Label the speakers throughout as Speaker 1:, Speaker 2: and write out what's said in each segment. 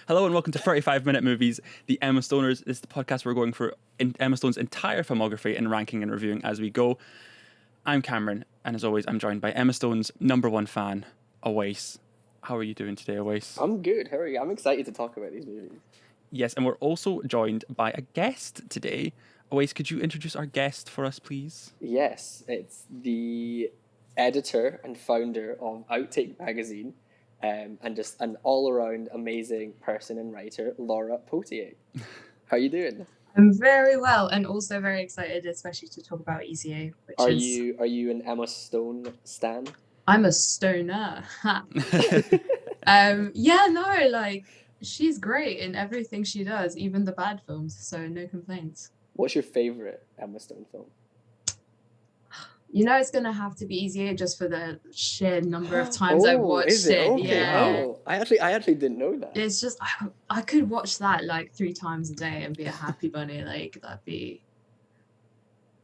Speaker 1: Hello and welcome to 35-Minute Movies, the Emma Stoners. This is the podcast where we're going for Emma Stone's entire filmography and ranking and reviewing as we go. I'm Cameron, and as always, I'm joined by Emma Stone's number one fan, Awais. How are you doing today, Awais?
Speaker 2: I'm good. How are you? I'm excited to talk about these movies.
Speaker 1: Yes, and we're also joined by a guest today. Awais, could you introduce our guest for us, please?
Speaker 2: Yes, it's the editor and founder of Outtake magazine, and just an all-around amazing person and writer, Laura Potier. How are you doing?
Speaker 3: I'm very well, and also very excited, especially to talk about ECA.
Speaker 2: Are you an Emma Stone stan?
Speaker 3: I'm a stoner. She's great in everything she does, even the bad films. So no complaints.
Speaker 2: What's your favorite Emma Stone film?
Speaker 3: You know, it's gonna have to be ECA just for the sheer number of times I've watched it.
Speaker 2: Okay.
Speaker 3: Yeah.
Speaker 2: Oh, I actually didn't know that.
Speaker 3: It's just I could watch that like 3 times a day and be a happy bunny. Like that'd be.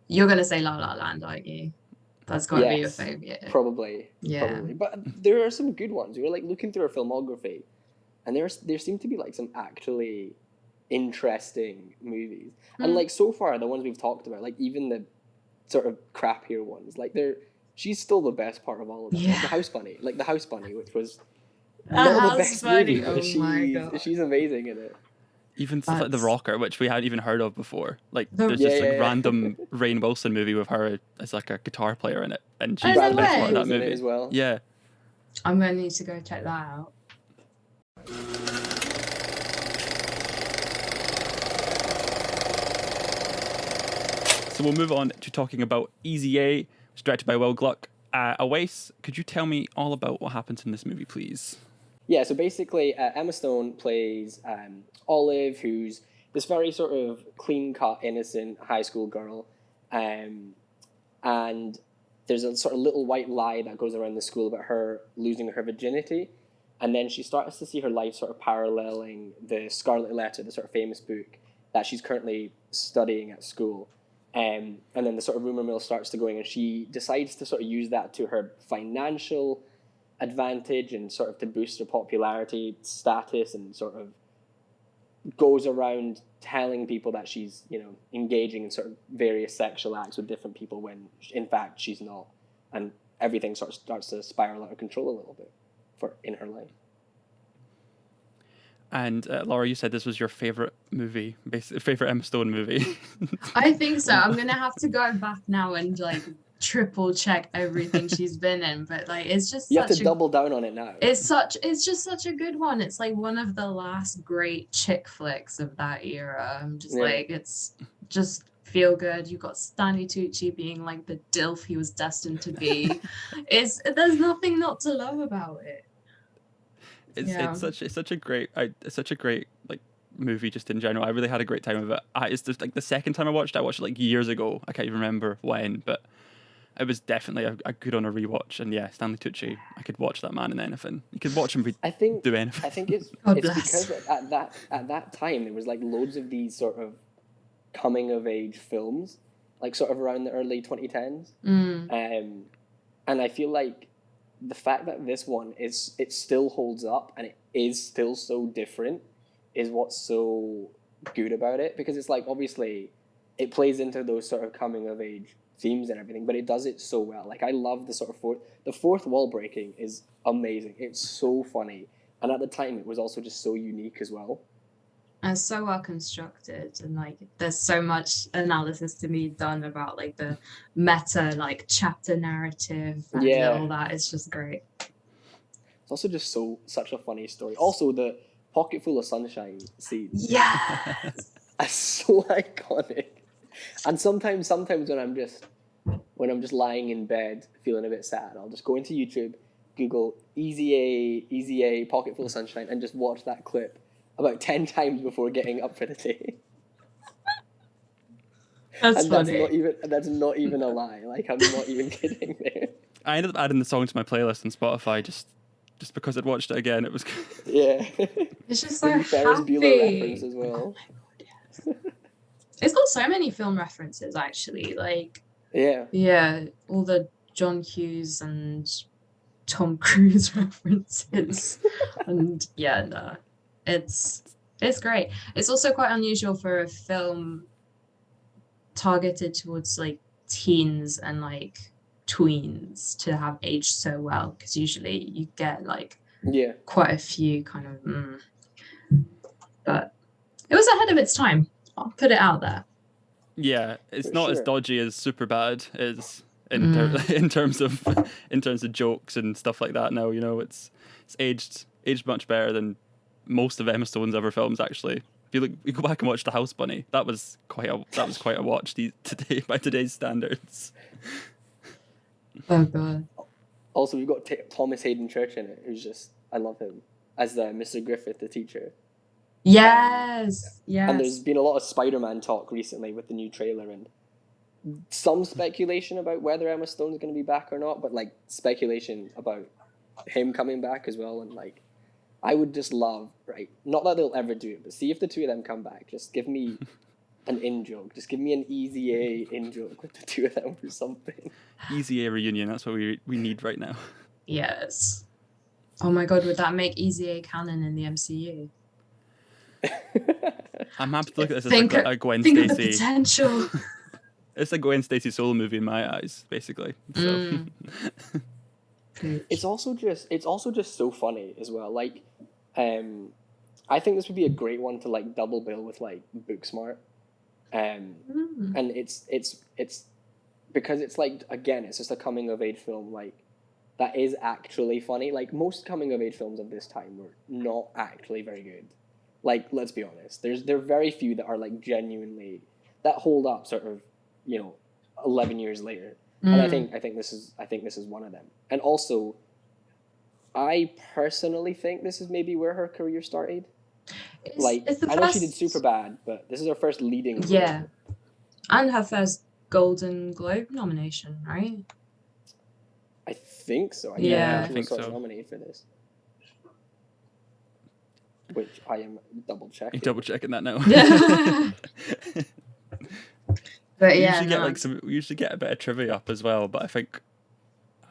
Speaker 3: You're gonna say La La Land, aren't you? That's got to be your favorite.
Speaker 2: Probably.
Speaker 3: Yeah.
Speaker 2: Probably. But there are some good ones. We were like looking through her filmography, and there seem to be like some actually interesting movies. And like so far, the ones we've talked about, like even the sort of crappier ones, like she's still the best part of all of them.
Speaker 3: Yeah.
Speaker 2: Like the House Bunny, which was not the best movie, but she's amazing in it.
Speaker 1: Even stuff like The Rocker, which we hadn't even heard of before. Like there's just random Rainn Wilson movie with her as like a guitar player in it, and she's the best part of that movie
Speaker 2: as well.
Speaker 1: Yeah,
Speaker 3: I'm gonna need to go check that out.
Speaker 1: So we'll move on to talking about Easy A, which is directed by Will Gluck. Awais, could you tell me all about what happens in this movie, please?
Speaker 2: Yeah, so basically, Emma Stone plays Olive, who's this very sort of clean-cut, innocent high school girl, and there's a sort of little white lie that goes around the school about her losing her virginity, and then she starts to see her life sort of paralleling the Scarlet Letter, the sort of famous book that she's currently studying at school. And then the sort of rumor mill starts to going, and she decides to sort of use that to her financial advantage and sort of to boost her popularity status, and sort of goes around telling people that she's, you know, engaging in sort of various sexual acts with different people when in fact she's not, and everything sort of starts to spiral out of control a little bit in her life.
Speaker 1: And Laura, you said this was your favorite movie, favorite Emma Stone movie.
Speaker 3: I think so. I'm gonna have to go back now and like triple check everything she's been in, but like it's just
Speaker 2: you have to double down on it now.
Speaker 3: It's just such a good one. It's like one of the last great chick flicks of that era. I'm just like, it's just feel good. You got Stanley Tucci being like the dilf he was destined to be. There's nothing not to love about it.
Speaker 1: It's such a great like movie just in general. I really had a great time with it. It's just like the second time I watched it like years ago. I can't even remember when, but it was definitely a good on a rewatch. And yeah, Stanley Tucci, I could watch that man in anything. You could watch him do anything.
Speaker 2: I think it's because at that time there was like loads of these sort of coming of age films, like sort of around the early 2010s. And I feel like the fact that this one it still holds up and it is still so different is what's so good about it, because it's like obviously it plays into those sort of coming of age themes and everything, but it does it so well. Like I love the sort of the fourth wall breaking is amazing. It's so funny, and at the time it was also just so unique as well.
Speaker 3: And so well constructed, and like there's so much analysis to be done about like the meta like chapter narrative and all that. It's just great.
Speaker 2: It's also just such a funny story. Also the pocket full of sunshine scene.
Speaker 3: Yes.
Speaker 2: It's so iconic. And sometimes when I'm just lying in bed feeling a bit sad, I'll just go into YouTube, Google Easy A pocket full of sunshine, and just watch that clip about 10 times before getting up for the day.
Speaker 3: That's funny.
Speaker 2: That's not even a lie. Like I'm not even kidding there.
Speaker 1: I ended up adding the song to my playlist on Spotify just because I'd watched it again. It was
Speaker 2: yeah.
Speaker 3: It's just so
Speaker 2: Ferris
Speaker 3: happy.
Speaker 2: Bueller reference as well.
Speaker 3: Oh my god, yes. It's got so many film references actually. Like yeah, all the John Hughes and Tom Cruise references, and It's great. It's also quite unusual for a film targeted towards like teens and like tweens to have aged so well, because usually you get like quite a few kind of but it was ahead of its time. I'll put it out there.
Speaker 1: Yeah, it's not as dodgy as Superbad is in terms of jokes and stuff like that. Now, you know, it's aged much better than most of Emma Stone's other films. Actually, if you go back and watch The House Bunny, that was quite a watch today by today's standards.
Speaker 3: Oh god.
Speaker 2: Also, we've got Thomas Hayden Church in it, who's just, I love him as Mr. Griffith, the teacher.
Speaker 3: Yes.
Speaker 2: And there's been a lot of Spider-Man talk recently with the new trailer, and some speculation about whether Emma Stone's going to be back or not, but like speculation about him coming back as well. And like, I would just love, right? Not that they'll ever do it, but see if the two of them come back. Just give me an in-joke. Just give me an Easy A in-joke with the two of them or something. Easy
Speaker 1: A reunion. That's what we need right now.
Speaker 3: Yes. Oh my god, would that make Easy A canon in the MCU?
Speaker 1: I'm happy to look at this as a Gwen Stacy.
Speaker 3: Think of the potential.
Speaker 1: It's a Gwen Stacy solo movie in my eyes, basically. So.
Speaker 2: It's also just so funny as well. Like, I think this would be a great one to like double bill with like Booksmart, and it's because it's like, again, it's just a coming of age film like that is actually funny. Like most coming of age films of this time were not actually very good. Like, let's be honest. There are very few that are like genuinely that hold up sort of, 11 years later. And I think this is one of them. And also, I personally think this is maybe where her career started. I know she did Superbad, but this is her first leading role.
Speaker 3: Yeah. And her first Golden Globe nomination, right?
Speaker 2: I think so.
Speaker 1: I think so.
Speaker 2: Nominated for this. Which I am double checking.
Speaker 1: You're double checking that now.
Speaker 3: But
Speaker 1: we usually get a bit of trivia up as well, but I think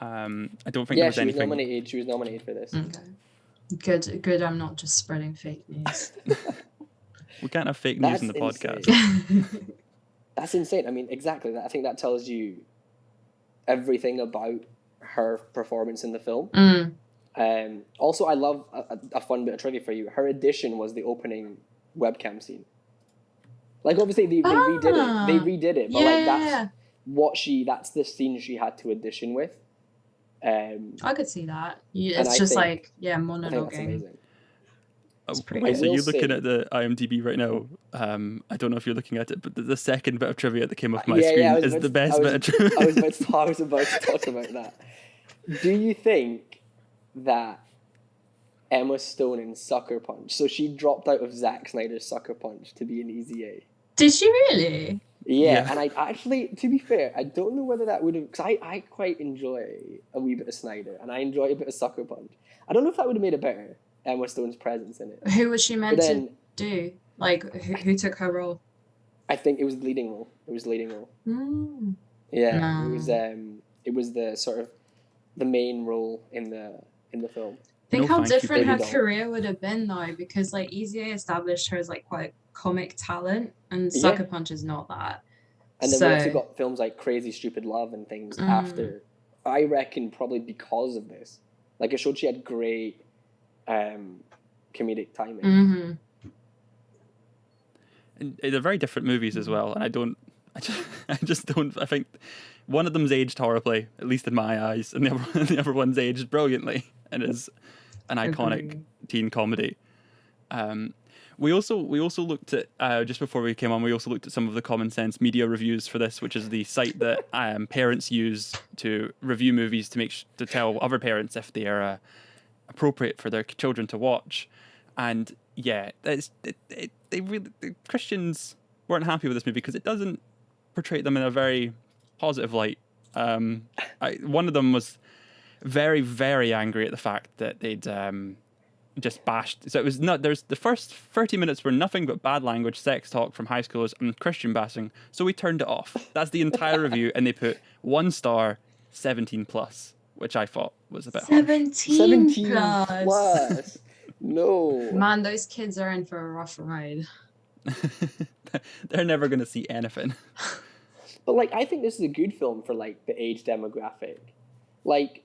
Speaker 1: I don't think there was anything.
Speaker 2: She was nominated for this.
Speaker 3: Okay. Good. I'm not just spreading fake news.
Speaker 1: We can't have fake news in the podcast.
Speaker 2: That's insane. I mean, exactly. I think that tells you everything about her performance in the film. Also, I love a fun bit of trivia for you. Her audition was the opening webcam scene. Like, obviously, they redid it. They redid it, but that's the scene she had to audition with.
Speaker 3: I could see that. It's just monologuing.
Speaker 2: I think that's amazing.
Speaker 1: So you're looking at the IMDb right now. I don't know if you're looking at it, but the second bit of trivia that came off my screen is the best bit of trivia.
Speaker 2: I was about to talk about that. Do you think that Emma Stone in Sucker Punch, so she dropped out of Zack Snyder's Sucker Punch to be an Easy A?
Speaker 3: Did she really?
Speaker 2: Yeah, and I actually, to be fair, I don't know whether that would have, because I quite enjoy a wee bit of Snyder, and I enjoy a bit of Sucker Punch. I don't know if that would have made it better, Emma Stone's presence in it.
Speaker 3: Who was she meant to do? Like, who took her role?
Speaker 2: I think it was the leading role. Yeah, no. It was the sort of the main role in the film.
Speaker 3: Think how different her career would have been though, because like Easy A established her as like quite a comic talent, and Sucker Punch is not that.
Speaker 2: And then we also got films like Crazy Stupid Love and things after. I reckon probably because of this, like it showed she had great comedic timing.
Speaker 1: And they're very different movies as well, and I just don't. I think one of them's aged horribly, at least in my eyes, and the other one's aged brilliantly, and is an iconic teen comedy. We also looked at just before we came on. We also looked at some of the Common Sense media reviews for this, which is the site that parents use to review movies to tell other parents if they are appropriate for their children to watch. And yeah, the Christians weren't happy with this movie because it doesn't portray them in a very positive light. One of them was very, very angry at the fact that they'd just bashed. So it was not. There's the first 30 minutes were nothing but bad language, sex talk from high schoolers, and Christian bashing. So we turned it off. That's the entire review, and they put 1 star, 17+, which I thought was a bit harsh.
Speaker 3: 17 plus.
Speaker 2: No.
Speaker 3: Man, those kids are in for a rough ride.
Speaker 1: They're never going to see anything.
Speaker 2: But like, I think this is a good film for like the age demographic. Like,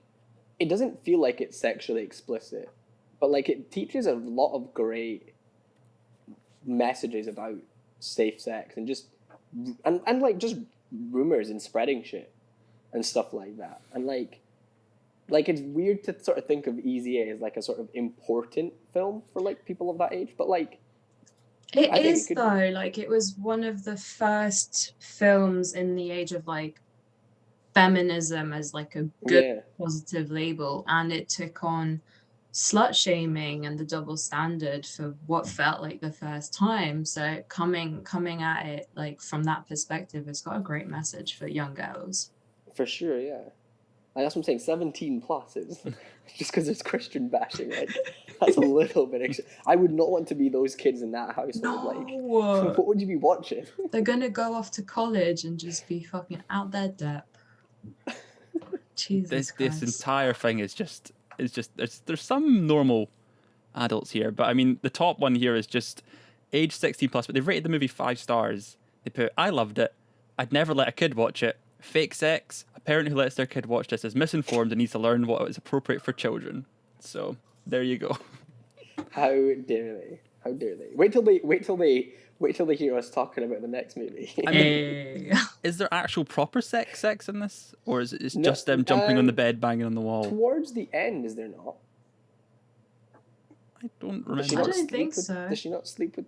Speaker 2: it doesn't feel like it's sexually explicit, but like it teaches a lot of great messages about safe sex and just and like just rumors and spreading shit and stuff like that. And like it's weird to sort of think of Easy A as like a sort of important film for like people of that age, but like
Speaker 3: it is though. Like it was one of the first films in the age of like feminism as like a good positive label, and it took on slut shaming and the double standard for what felt like the first time. So coming at it like from that perspective, it's got a great message for young girls.
Speaker 2: For sure, yeah. Like, that's what I'm saying. 17 plus is just because it's Christian bashing. Like that's a little bit. I would not want to be those kids in that household.
Speaker 3: No.
Speaker 2: Like, what would you be watching?
Speaker 3: They're gonna go off to college and just be fucking out their depth. Jesus Christ.
Speaker 1: This entire thing is just there's some normal adults here, but I mean the top one here is just age 16 plus, but they've rated the movie 5 stars. They put, I loved it. I'd never let a kid watch it. Fake sex. A parent who lets their kid watch this is misinformed and needs to learn what is appropriate for children. So there you go.
Speaker 2: How dare they? How dare they? Wait till they hear us talking about the next movie.
Speaker 1: I mean, is there actual proper sex in this, or is it just them jumping on the bed, banging on the wall?
Speaker 2: Towards the end, is there not?
Speaker 1: I don't remember.
Speaker 3: I don't think so.
Speaker 2: Does she not sleep with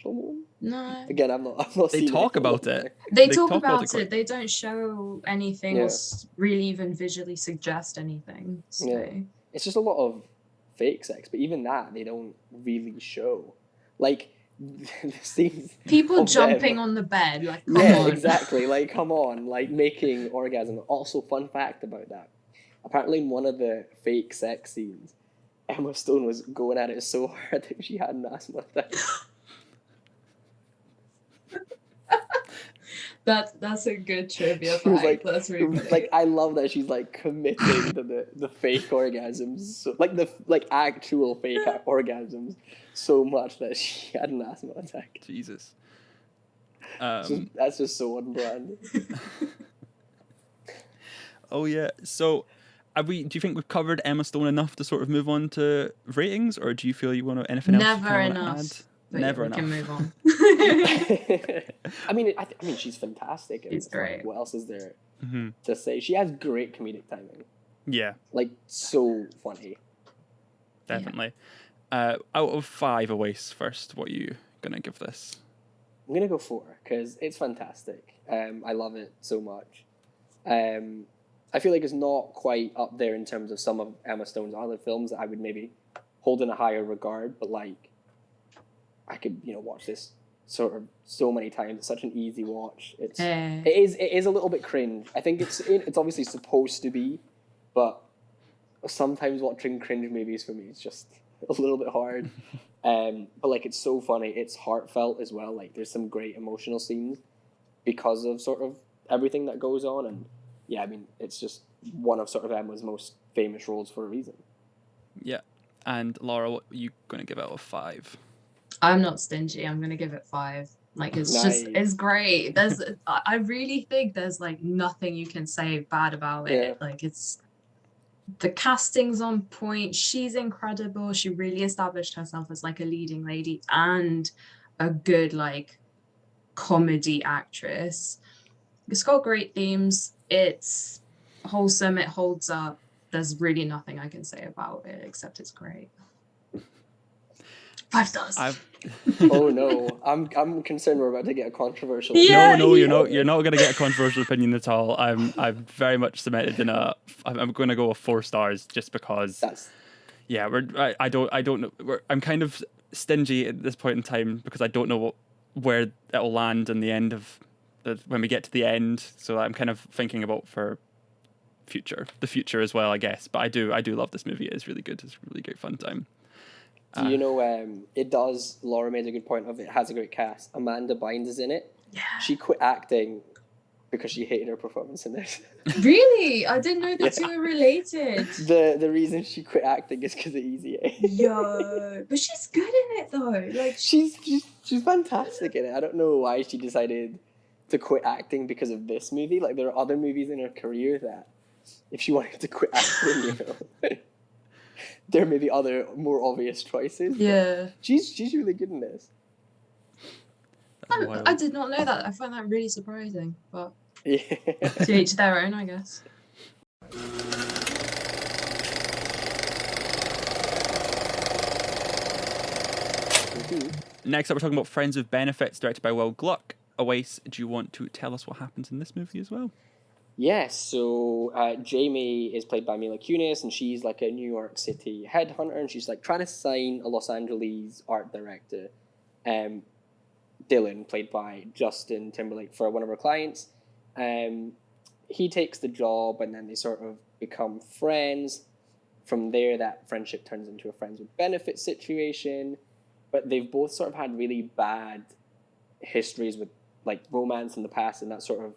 Speaker 2: someone?
Speaker 3: No.
Speaker 2: Again, I'm not.
Speaker 1: They talk about it.
Speaker 3: They talk about it. They don't show anything or really even visually suggest anything. So.
Speaker 2: Yeah. It's just a lot of fake sex, but even that they don't really show. Like the scenes.
Speaker 3: People jumping on the bed, like come on.
Speaker 2: Exactly. Like come on, like making orgasm. Also, fun fact about that. Apparently, in one of the fake sex scenes, Emma Stone was going at it so hard that she had an asthma attack.
Speaker 3: That's a good trivia fact.
Speaker 2: Like,
Speaker 3: that's really funny.
Speaker 2: Like I love that she's like committing to the fake orgasms, so, like actual fake orgasms, so much that she had an asthma attack.
Speaker 1: Jesus,
Speaker 2: that's just so on brand.
Speaker 1: Oh yeah, so do you think we've covered Emma Stone enough to sort of move on to ratings, or do you feel you want to anything else?
Speaker 3: Never enough.
Speaker 1: But never
Speaker 3: enough. Can move on.
Speaker 2: I mean, she's fantastic.
Speaker 3: It's great.
Speaker 2: What else is there to say? She has great comedic timing.
Speaker 1: Yeah.
Speaker 2: Like, so funny.
Speaker 1: Definitely. Out of 5 Awais first, what are you going to give this?
Speaker 2: I'm going to go 4, because it's fantastic. I love it so much. I feel like it's not quite up there in terms of some of Emma Stone's other films that I would maybe hold in a higher regard, but like, I could, watch this sort of so many times. It's such an easy watch. It is a little bit cringe. I think it's obviously supposed to be, but sometimes watching cringe movies for me is just a little bit hard. But like it's so funny. It's heartfelt as well. Like there's some great emotional scenes because of sort of everything that goes on. And yeah, I mean it's just one of sort of Emma's most famous roles for a reason. Yeah.
Speaker 1: And Laura, what are you going to give out of 5?
Speaker 3: I'm not stingy. I'm gonna give it 5. Like it's great. I really think there's like nothing you can say bad about it. Like it's the casting's on point. She's incredible. She really established herself as like a leading lady and a good like comedy actress. It's got great themes. It's wholesome. It holds up. There's really nothing I can say about it except it's great. 5 stars.
Speaker 2: Oh no, I'm concerned we're about to get a controversial.
Speaker 1: No, you're not. You're not going to get a controversial opinion at all. I'm very much cemented in I'm going to go with 4 stars just because. I don't know. I'm kind of stingy at this point in time because I don't know where it'll land in the end of when we get to the end. So I'm kind of thinking about for the future as well, I guess. But I do love this movie. It's really good. It's a really great fun time.
Speaker 2: Do you know, it does, Laura made a good point of it has a great cast. Amanda Bynes is in it.
Speaker 3: Yeah.
Speaker 2: She quit acting because she hated her performance in this.
Speaker 3: Really? I didn't know the two were related.
Speaker 2: The reason she quit acting is because of Easy A.
Speaker 3: Yo, but she's good in it though. Like
Speaker 2: she's fantastic in it. I don't know why she decided to quit acting because of this movie. Like, there are other movies in her career that, if she wanted to quit acting, you know, there may be other more obvious choices.
Speaker 3: Yeah,
Speaker 2: she's really good in this.
Speaker 3: I did not know that. I find that really surprising, but
Speaker 2: Yeah.
Speaker 3: to each their own, I guess.
Speaker 1: Next up, we're talking about Friends with Benefits, directed by Will Gluck. Awais, do you want to tell us what happens in this movie as well?
Speaker 2: Yes, so Jamie is played by Mila Kunis, and she's like a New York City headhunter, and she's like trying to sign a Los Angeles art director, Dylan, played by Justin Timberlake, for one of her clients. He takes the job, and then they sort of become friends. From there, that friendship turns into a friends with benefits situation, but they've both sort of had really bad histories with like romance in the past, and that sort of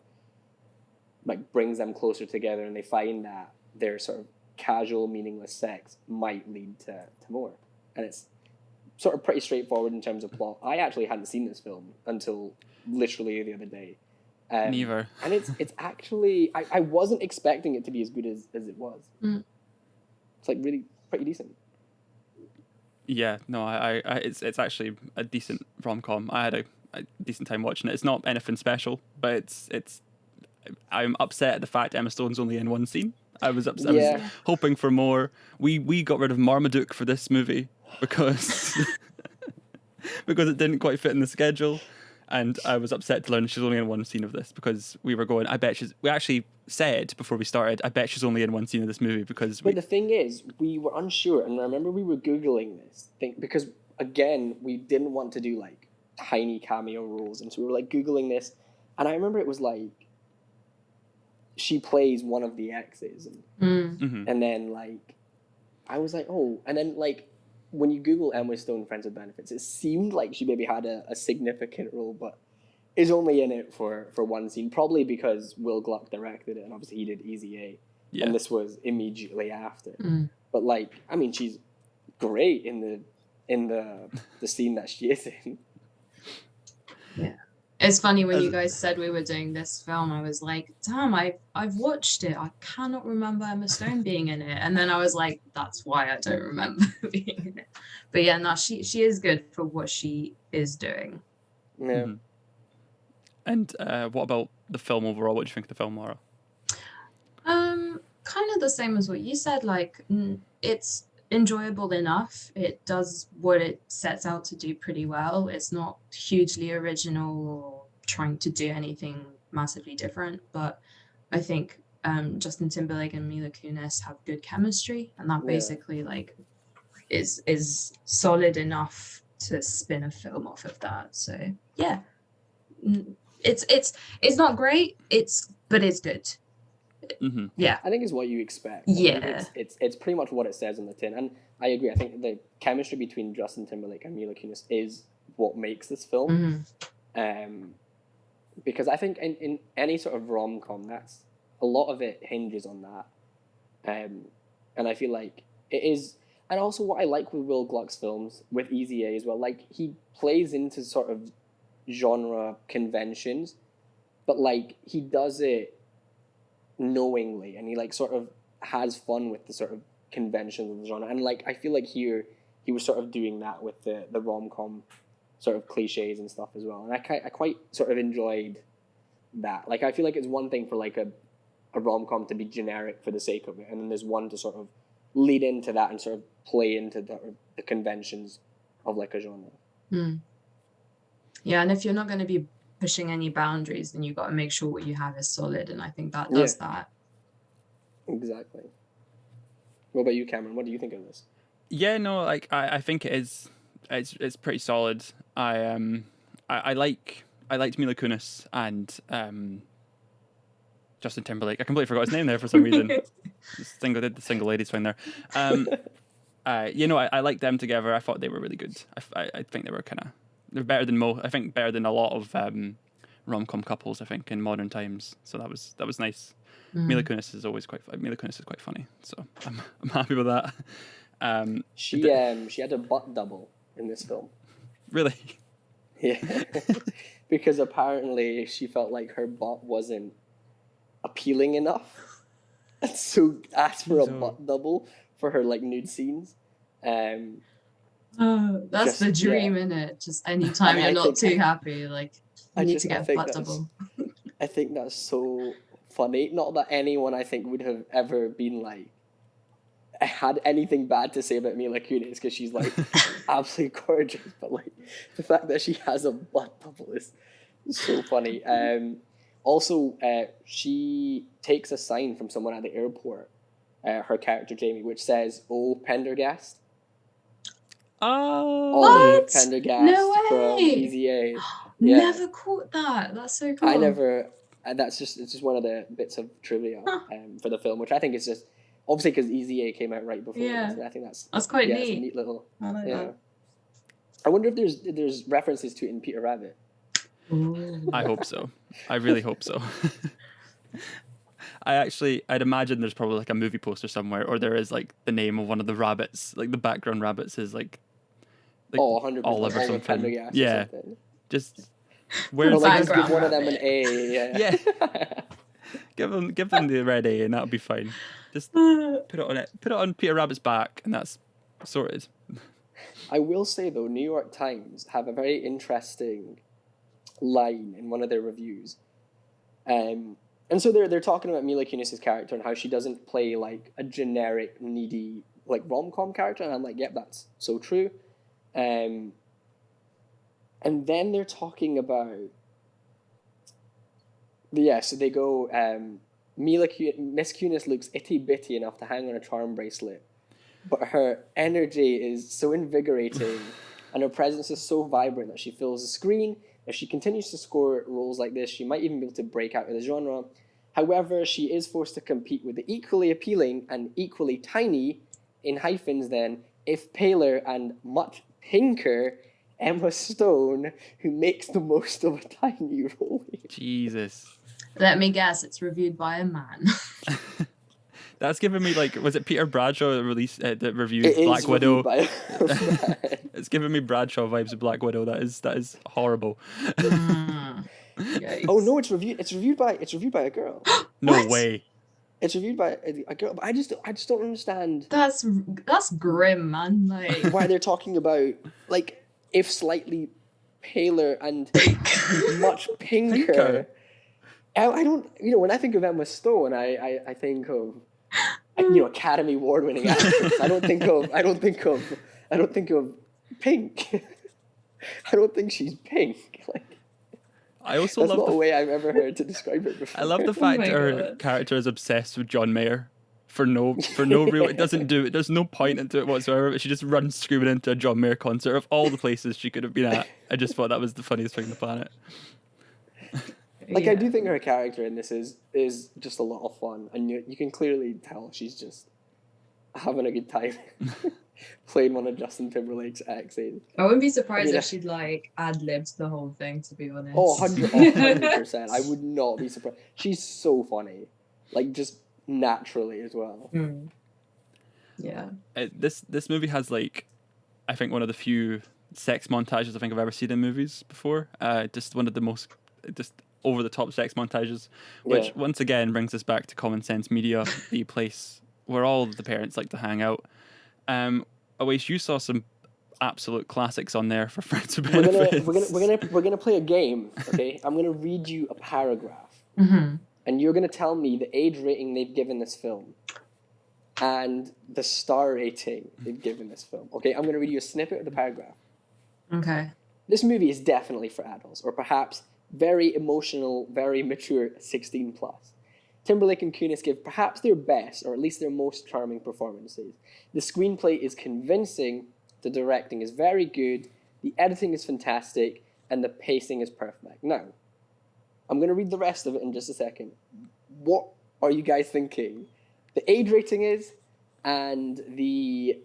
Speaker 2: like brings them closer together, and they find that their sort of casual, meaningless sex might lead to more. And it's sort of pretty straightforward in terms of plot. I actually hadn't seen this film until literally the other day.
Speaker 1: Neither.
Speaker 2: And it's actually, I wasn't expecting it to be as good as it was.
Speaker 3: Mm.
Speaker 2: It's like really pretty decent.
Speaker 1: Yeah, no, it's actually a decent rom-com. I had a decent time watching it. It's not anything special, but it's. I'm upset at the fact Emma Stone's only in one scene. I was upset. I was hoping for more. We got rid of Marmaduke for this movie because because it didn't quite fit in the schedule, and I was upset to learn she's only in one scene of this, because we were going, I bet she's. We actually said before we started, I bet she's only in one scene of this movie because.
Speaker 2: But the thing is, we were unsure, and I remember we were googling this thing because again we didn't want to do like tiny cameo roles, and so we were like googling this, and I remember it was like she plays one of the exes, and then like I was like, oh, and then like when you Google Emma Stone Friends with Benefits, it seemed like she maybe had a significant role, but is only in it for one scene, probably because Will Gluck directed it, and obviously he did Easy A, and this was immediately after. But like, I mean, she's great in the scene that she is in.
Speaker 3: Yeah. It's funny when you guys said we were doing this film, I was like, damn, I've watched it. I cannot remember Emma Stone being in it. And then I was like, that's why I don't remember being in it. But yeah, no, she is good for what she is doing.
Speaker 2: Yeah.
Speaker 1: Mm-hmm. And what about the film overall? What do you think of the film, Laura?
Speaker 3: Kind of the same as what you said. Like, it's enjoyable enough. It does what it sets out to do pretty well. It's not hugely original or trying to do anything massively different, but I think Justin Timberlake and Mila Kunis have good chemistry, and that basically like is solid enough to spin a film off of that. So yeah, it's not great, but it's good.
Speaker 1: Mm-hmm.
Speaker 3: Yeah,
Speaker 2: I think it's what you expect.
Speaker 3: Yeah,
Speaker 2: it's pretty much what it says on the tin, and I agree. I think the chemistry between Justin Timberlake and Mila Kunis is what makes this film. Because I think in any sort of rom-com, that's a lot of it hinges on that, and I feel like it is. And also, what I like with Will Gluck's films, with Easy A as well, like he plays into sort of genre conventions, but like he does it knowingly, and he like sort of has fun with the sort of conventions of the genre, and like I feel like here he was sort of doing that with the rom-com sort of cliches and stuff as well, and I quite sort of enjoyed that. Like I feel like it's one thing for like a rom-com to be generic for the sake of it, and then there's one to sort of lead into that and sort of play into the conventions of like a genre.
Speaker 3: Yeah, and if you're not going to be pushing any boundaries, then you got to make sure what you have is solid, and I think that does that.
Speaker 2: Exactly. What about you, Cameron? What do you think of this?
Speaker 1: Yeah, no, like I think it is. It's pretty solid. I liked Mila Kunis and Justin Timberlake. I completely forgot his name there for some reason. The single ladies thing there. I liked them together. I thought they were really good. I think they were they're better than I think better than a lot of rom-com couples, I think, in modern times. So that was nice. Mila Kunis is always Mila Kunis is quite funny, so I'm happy with that.
Speaker 2: She had a butt double in this film.
Speaker 1: Really?
Speaker 2: Yeah, because apparently she felt like her butt wasn't appealing enough, and so asked for a butt double for her like nude scenes.
Speaker 3: That's the dream, innit? Just anytime you're not too happy, like you need to get a butt double.
Speaker 2: I think that's so funny. Not that anyone I think would have ever been like had anything bad to say about Mila Kunis, because she's like absolutely gorgeous, but like the fact that she has a butt double is so funny. Also, she takes a sign from someone at the airport, her character Jamie, which says "Oh Pendergast."
Speaker 3: What?
Speaker 2: Pendergast
Speaker 3: No
Speaker 2: from
Speaker 3: way.
Speaker 2: Easy A. Yeah.
Speaker 3: Never caught that. That's so cool.
Speaker 2: I never. It's just one of the bits of trivia for the film, which I think is just obviously because Easy A came out right before.
Speaker 3: Yeah.
Speaker 2: This, I think that's
Speaker 3: quite neat.
Speaker 2: It's a neat little.
Speaker 3: I like that.
Speaker 2: I wonder if there's references to it in Peter Rabbit.
Speaker 3: Ooh.
Speaker 1: I hope so. I really hope so. I'd imagine there's probably like a movie poster somewhere, or there is like the name of one of the rabbits, like the background rabbits is like
Speaker 2: 100%
Speaker 1: Olive or something.
Speaker 2: Pendergast
Speaker 1: Yeah.
Speaker 2: or something.
Speaker 1: Just where
Speaker 2: Or like
Speaker 1: it's
Speaker 2: just give one of them an A. Yeah.
Speaker 1: Yeah. give them the red A and that'll be fine. Just put it on Peter Rabbit's back and that's sorted.
Speaker 2: I will say though, New York Times have a very interesting line in one of their reviews. And so they're talking about Mila Kunis' character and how she doesn't play like a generic needy like rom-com character, and I'm like, yep, that's so true. And then they're talking about so they go Miss Kunis looks itty bitty enough to hang on a charm bracelet, but her energy is so invigorating and her presence is so vibrant that she fills the screen. If she continues to score roles like this, she might even be able to break out of the genre. However, she is forced to compete with the equally appealing and equally tiny, in hyphens then, if paler and much pinker, Emma Stone, who makes the most of a tiny role.
Speaker 1: Jesus.
Speaker 3: Let me guess, it's reviewed by a man.
Speaker 1: That's giving me like, was it Peter Bradshaw that reviewed Black Widow? It's giving me Bradshaw vibes of Black Widow. That is horrible.
Speaker 2: Oh no, it's reviewed by a girl.
Speaker 1: No
Speaker 3: What?
Speaker 1: way.
Speaker 2: It's reviewed by a girl, but I just don't understand.
Speaker 3: That's grim, man. Like
Speaker 2: why they're talking about like if slightly paler and much pinker. I don't, when I think of Emma Stone, I think of Academy Award winning actress. I don't think of pink. I don't think she's pink. Like,
Speaker 1: I also
Speaker 2: that's
Speaker 1: love
Speaker 2: not a way I've ever heard to describe it before.
Speaker 1: I love the fact her character is obsessed with John Mayer for no real. There's no point into it whatsoever. But she just runs screaming into a John Mayer concert of all the places she could have been at. I just thought that was the funniest thing on the planet.
Speaker 2: I do think her character in this is just a lot of fun, and you can clearly tell she's just having a good time playing one of Justin Timberlake's exes.
Speaker 3: I wouldn't be surprised if she'd like ad-libbed the whole thing, to be honest.
Speaker 2: 100%. I would not be surprised. She's so funny, like just naturally as well.
Speaker 3: Yeah.
Speaker 1: This movie has like, I think one of the few sex montages I think I've ever seen in movies before. Just one of the most just over the top sex montages, which once again brings us back to Common Sense Media, the place where all the parents like to hang out. Awais, you saw some absolute classics on there for friends and benefits.
Speaker 2: We're gonna play a game. Okay, I'm gonna read you a paragraph, and you're gonna tell me the age rating they've given this film, and the star rating they've given this film. Okay, I'm gonna read you a snippet of the paragraph.
Speaker 3: Okay.
Speaker 2: This movie is definitely for adults, or perhaps very emotional, very mature 16 plus. Timberlake and Kunis give perhaps their best, or at least their most charming performances. The screenplay is convincing, the directing is very good, the editing is fantastic, and the pacing is perfect. Now, I'm going to read the rest of it in just a second. What are you guys thinking the age rating is, and the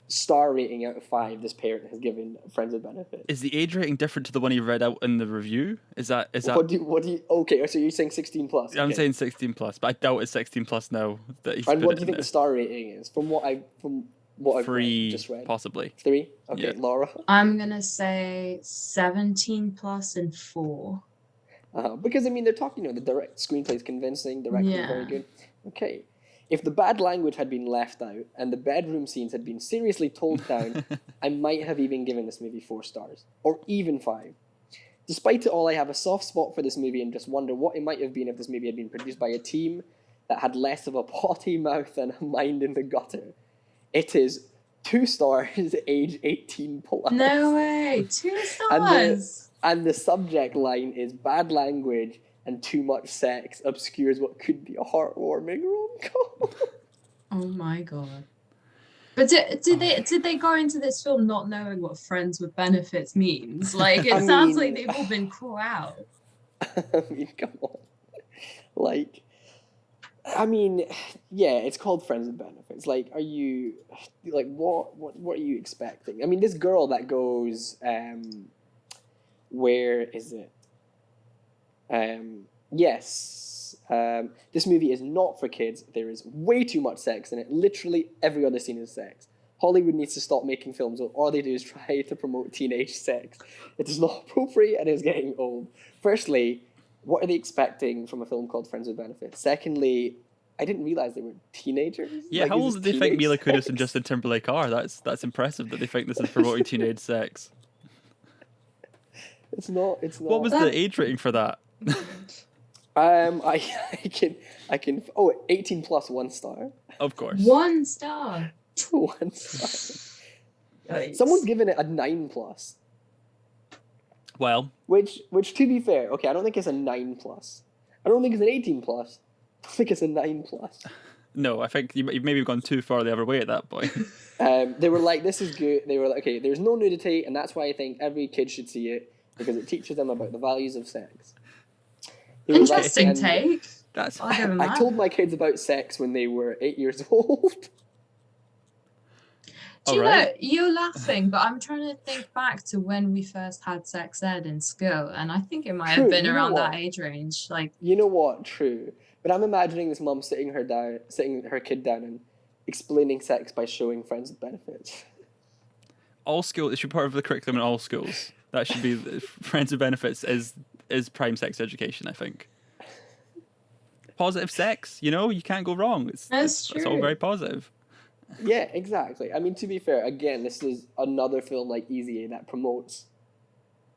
Speaker 2: star rating out of 5 this parent has given Friends with Benefits.
Speaker 1: Is the age rating different to the one you read out in the review? Is that?
Speaker 2: What do you? Okay, so you're saying 16 plus. Okay.
Speaker 1: I'm saying 16 plus, but I doubt it's 16 plus now that he's.
Speaker 2: And what do you think the star rating is? From what I've
Speaker 1: 3,
Speaker 2: just read.
Speaker 1: possibly.
Speaker 2: 3. Okay,
Speaker 1: Yeah.
Speaker 2: Laura.
Speaker 3: I'm gonna say 17 plus and 4.
Speaker 2: Because I mean, they're talking. The direct screenplay is convincing. Directing is very good. Okay. If the bad language had been left out and the bedroom scenes had been seriously toned down, I might have even given this movie 4 stars, or even 5. Despite it all, I have a soft spot for this movie and just wonder what it might have been if this movie had been produced by a team that had less of a potty mouth and a mind in the gutter. It is 2 stars, age 18 plus.
Speaker 3: No way, 2 stars.
Speaker 2: And the subject line is bad language and too much sex obscures what could be a heartwarming rom-com.
Speaker 3: Oh my god. But did they go into this film not knowing what Friends with Benefits means? Like, it sounds like they've all been caught out.
Speaker 2: I mean, come on. Like, I mean, yeah, it's called Friends with Benefits. Like, are you, like, what are you expecting? I mean, this girl that goes, where is it? Yes. This movie is not for kids. There is way too much sex in it. Literally every other scene is sex. Hollywood needs to stop making films where all they do is try to promote teenage sex. It is not appropriate and is getting old. Firstly, what are they expecting from a film called Friends with Benefits? Secondly, I didn't realize they were teenagers.
Speaker 1: Yeah,
Speaker 2: like,
Speaker 1: how old do they think Mila
Speaker 2: sex?
Speaker 1: Kunis and Justin Timberlake are? That's impressive that they think this is promoting teenage sex.
Speaker 2: It's not.
Speaker 1: What was the age rating for that?
Speaker 2: I can. Oh, 18 plus 1 star.
Speaker 1: Of course.
Speaker 3: 1 star.
Speaker 2: 1 star.
Speaker 3: Yikes.
Speaker 2: Someone's given it a 9 plus.
Speaker 1: Well,
Speaker 2: Which to be fair, okay, I don't think it's a 9 plus. I don't think it's an 18 plus. I think it's a 9 plus.
Speaker 1: no, I think you've maybe gone too far the other way at that point.
Speaker 2: They were like, this is good. They were like, okay, there's no nudity, and that's why I think every kid should see it, because it teaches them about the values of sex.
Speaker 3: Interesting
Speaker 2: like,
Speaker 3: take.
Speaker 1: That's.
Speaker 3: I'll give them
Speaker 2: I
Speaker 3: that.
Speaker 2: told my kids about sex when they were 8 years old.
Speaker 3: Do you
Speaker 1: Alright.
Speaker 3: know, you're laughing, but I'm trying to think back to when we first had sex ed in school, and I think it might have
Speaker 2: True,
Speaker 3: been
Speaker 2: you know
Speaker 3: around
Speaker 2: what?
Speaker 3: that age range. Like,
Speaker 2: You know what? True. But I'm imagining this mum sitting her kid down and explaining sex by showing Friends with Benefits.
Speaker 1: All schools. It should be part of the curriculum in all schools. That should be Friends with Benefits is prime sex education. I think. Positive sex. You can't go wrong. It's all
Speaker 3: true.
Speaker 1: very positive.
Speaker 2: Yeah, exactly. I mean, to be fair, again, this is another film like Easy A that promotes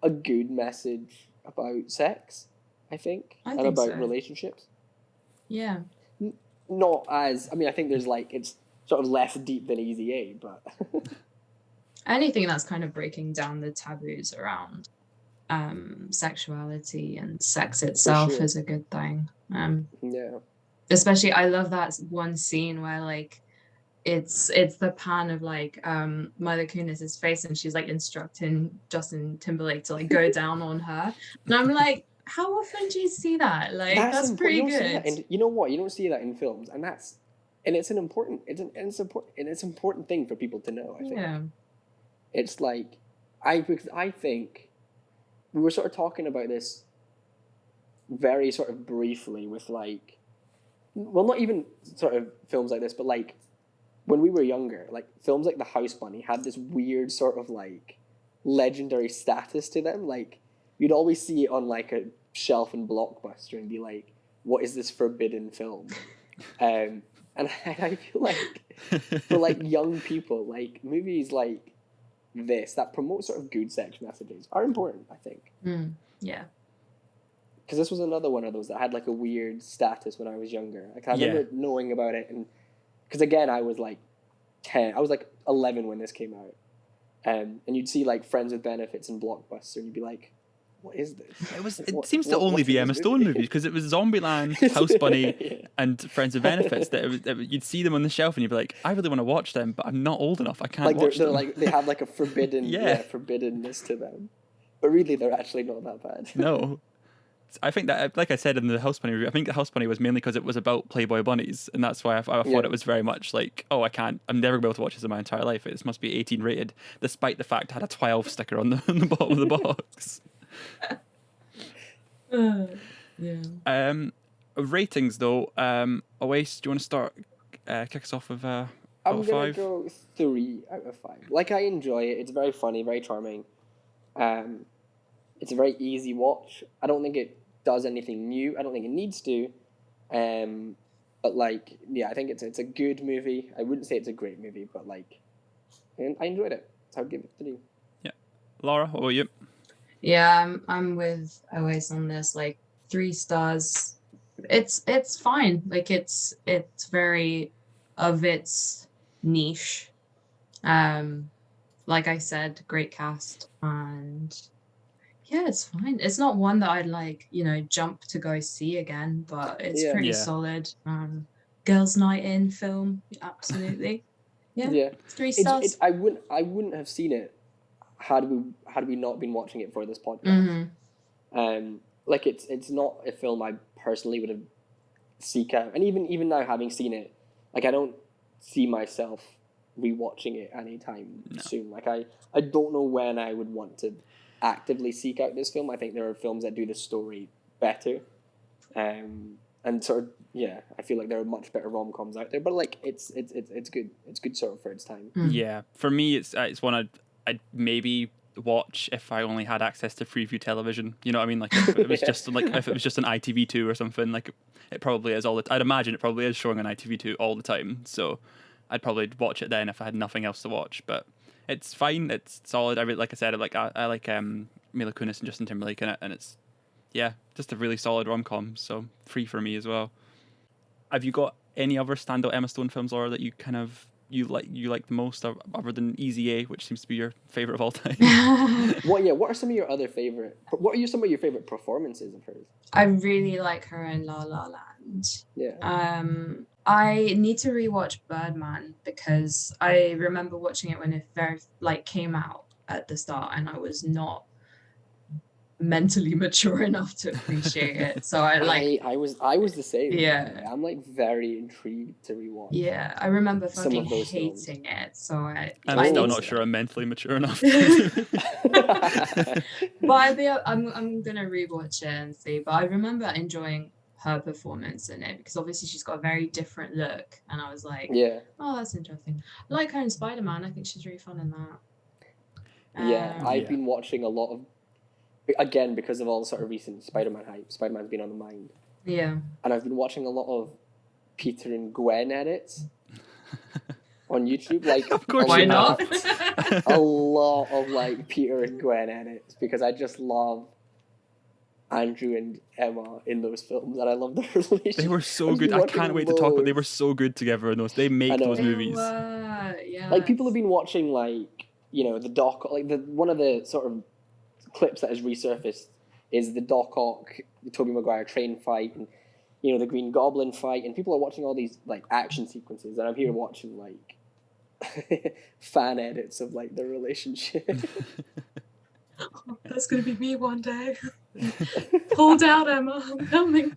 Speaker 2: a good message about sex, I think,
Speaker 3: I
Speaker 2: and
Speaker 3: think
Speaker 2: about
Speaker 3: so.
Speaker 2: relationships.
Speaker 3: yeah.
Speaker 2: Not as, I mean, I think there's like, it's sort of less deep than Easy A, but
Speaker 3: Anything that's kind of breaking down the taboos around sexuality and sex itself
Speaker 2: sure.
Speaker 3: is a good thing.
Speaker 2: yeah.
Speaker 3: Especially, I love that one scene where like it's the pan of like Mila Kunis's face, and she's like instructing Justin Timberlake to like go down on her, and I'm like, how often do you see that? Like, that's pretty
Speaker 2: you don't see that
Speaker 3: good.
Speaker 2: you know what? You don't see that in films, and it's an important thing for people to know. I think.
Speaker 3: Yeah.
Speaker 2: It's like, because I think we were sort of talking about this very sort of briefly with like, well, not even sort of films like this, but like when we were younger, like films like The House Bunny had this weird sort of like legendary status to them. Like you'd always see it on like a shelf in Blockbuster and be like, what is this forbidden film? And I feel like for like young people, like movies like this that promote sort of good sex messages are important, I think.
Speaker 3: Yeah.
Speaker 2: Because this was another one of those that had like a weird status when I was younger. Like I remember knowing about it, and because again I was like 10, I was like 11 when this came out, and you'd see like Friends with Benefits in Blockbuster, and you'd be like, "What is this?"
Speaker 1: It seems to only be Emma Stone movies, because it was Zombieland, House Bunny, and Friends with Benefits. You'd see them on the shelf and you'd be like, I really want to watch them, but I'm not old enough. I can't watch
Speaker 2: they're
Speaker 1: them.
Speaker 2: like they have like a forbidden forbiddenness to them, but really they're actually not that bad.
Speaker 1: No. I think that, like I said in the House Bunny review, I think the House Bunny was mainly because it was about Playboy bunnies, and that's why I thought it was very much like, oh, I'm never going to be able to watch this in my entire life. It must be 18 rated, despite the fact it had a 12 sticker on the bottom of the box.
Speaker 3: Yeah.
Speaker 1: Ratings though, Awais, do you want to start? Kick us off with
Speaker 2: I'm gonna
Speaker 1: 5?
Speaker 2: go 3 out of 5. Like, I enjoy it. It's very funny, very charming. It's a very easy watch. I don't think it does anything new. I don't think it needs to. But like, yeah, I think it's a good movie. I wouldn't say it's a great movie, but like, and I enjoyed it. So I'd give it 3.
Speaker 1: Yeah, Laura, what about you?
Speaker 3: Yeah, I'm with Awais on this. Like 3 stars. It's fine. Like it's very of its niche. Like I said, great cast, and yeah, it's fine. It's not one that I'd like, jump to go see again, but it's pretty solid. Girls' night in film, absolutely. Yeah. 3 stars.
Speaker 2: I wouldn't have seen it had we not been watching it for this podcast. Like it's not a film I personally would have seek out, and even now having seen it, like I don't see myself rewatching it anytime soon. Like I don't know when I would want to actively seek out this film. I think there are films that do the story better, and sort of I feel like there are much better rom-coms out there. But like it's good. It's good sort of for its time.
Speaker 1: Yeah, for me it's one I'd maybe watch if I only had access to Freeview television. You know what I mean? Like if it was just like if it was just an ITV2 or something. Like it probably is I'd imagine it probably is showing on ITV2 all the time. So I'd probably watch it then if I had nothing else to watch. But it's fine. It's solid. Like I said, I like Mila Kunis and Justin Timberlake in it, and it's just a really solid rom-com. So 3 for me as well. Have you got any other standout Emma Stone films, Laura, that you kind of you like the most, other than Easy A, which seems to be your favorite of all time?
Speaker 2: What are some of your other favorite? What are some of your favorite performances of hers?
Speaker 3: I really like her in La La Land.
Speaker 2: Yeah.
Speaker 3: I need to rewatch Birdman because I remember watching it when it came out at the start, and I was not mentally mature enough to appreciate it. So I
Speaker 2: was the same.
Speaker 3: Yeah.
Speaker 2: I'm like very intrigued to rewatch.
Speaker 3: Yeah, I remember fucking hating
Speaker 2: films.
Speaker 3: it. So
Speaker 1: I'm still not sure I'm mentally mature enough.
Speaker 3: But I'm gonna rewatch it and see. But I remember enjoying her performance in it because obviously she's got a very different look, and I was like, oh, that's interesting. I like her in Spider-Man. I think she's really fun in that.
Speaker 2: I've been watching a lot of, again, because of all the sort of recent Spider-Man hype. Spider-Man's been on the mind.
Speaker 3: Yeah.
Speaker 2: And I've been watching a lot of Peter and Gwen edits on YouTube. Like,
Speaker 1: of course,
Speaker 3: why not?
Speaker 2: A lot of like Peter and Gwen edits because I just love Andrew and Emma in those films, and I love their relationship.
Speaker 1: They were so good. I can't wait to talk about. They were so good together in those. They make those movies.
Speaker 2: Like people have been watching, like the Doc, like one of the sort of clips that has resurfaced is the Doc Ock, the Tobey Maguire train fight, and the Green Goblin fight, and people are watching all these like action sequences, and I'm here watching like fan edits of like their relationship.
Speaker 3: That's gonna be me one day. Hold out, Emma. I'm coming.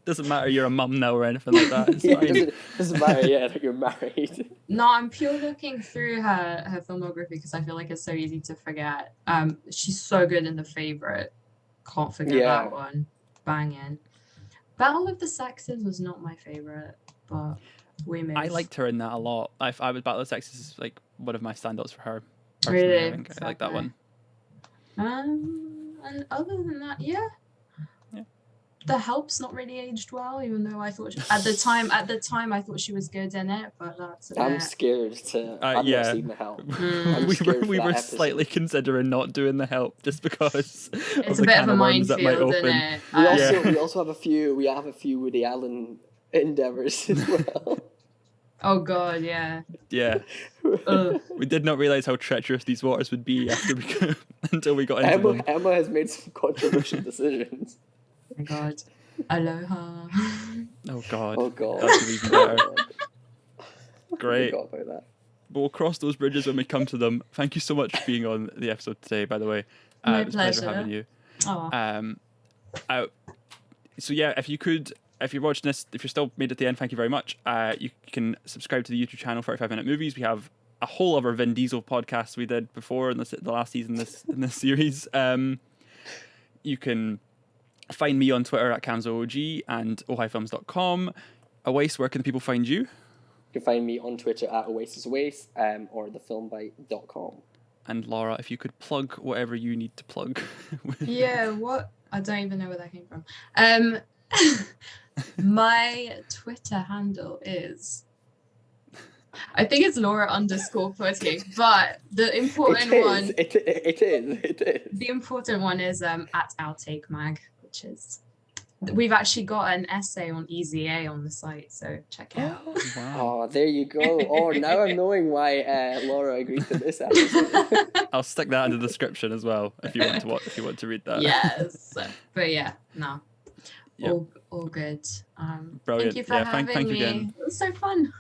Speaker 1: Doesn't matter you're a mum now or anything like that. It's fine.
Speaker 2: Doesn't matter, that you're married.
Speaker 3: No, I'm pure looking through her filmography because I feel like it's so easy to forget. She's so good in The Favourite. Can't forget that one. Banging. Battle of the Sexes was not my favourite, but we missed.
Speaker 1: I liked her in that a lot. I was Battle of the Sexes is like one of my standouts for her.
Speaker 3: Really?
Speaker 1: I think I like that one.
Speaker 3: And other than that, yeah. The Help's not really aged well, even though I thought at the time I thought she was good in it, but that's
Speaker 2: I'm scared to. I've not seen The Help.
Speaker 1: We were slightly considering not doing The Help just because
Speaker 3: it's a bit of a minefield, isn't it?
Speaker 2: We also have a few Woody Allen endeavors as well.
Speaker 3: Oh God, yeah.
Speaker 1: Yeah. We did not realize how treacherous these waters would be until we got into them.
Speaker 2: Emma has made some controversial decisions.
Speaker 3: Oh my God. Aloha.
Speaker 1: Oh God.
Speaker 2: Oh God.
Speaker 1: That's even better. Great.
Speaker 2: I forgot about that.
Speaker 1: But we'll cross those bridges when we come to them. Thank you so much for being on the episode today, by the way.
Speaker 3: My
Speaker 1: it was a pleasure
Speaker 3: pleasure.
Speaker 1: having you.
Speaker 3: Oh.
Speaker 1: So yeah, if you're watching this, if you're still made it to the end, thank you very much. You can subscribe to the YouTube channel 45 Minute Movies. We have a whole other Vin Diesel podcast we did before in the last season in this series. You can find me on Twitter at CamsOG and ohighfilms.com. Awais, where can people find you?
Speaker 2: You can find me on Twitter at Awais or thefilmbite.com.
Speaker 1: And Laura, if you could plug whatever you need to plug.
Speaker 3: Yeah, what? I don't even know where that came from. My Twitter handle is, I think it's Laura_Potier, but the important one.
Speaker 2: It is.
Speaker 3: The important one is at Outtake Mag, which is. We've actually got an essay on Easy A on the site, so check it out.
Speaker 1: Wow.
Speaker 2: Oh, there you go. Oh, now I'm knowing why Laura agreed to this episode.
Speaker 1: I'll stick that in the description as well if you want to read that.
Speaker 3: Yes, but yeah, no,
Speaker 1: Yep.
Speaker 3: all good.
Speaker 1: Brilliant.
Speaker 3: Thank you for having
Speaker 1: thank you
Speaker 3: me.
Speaker 1: again.
Speaker 3: It was so fun.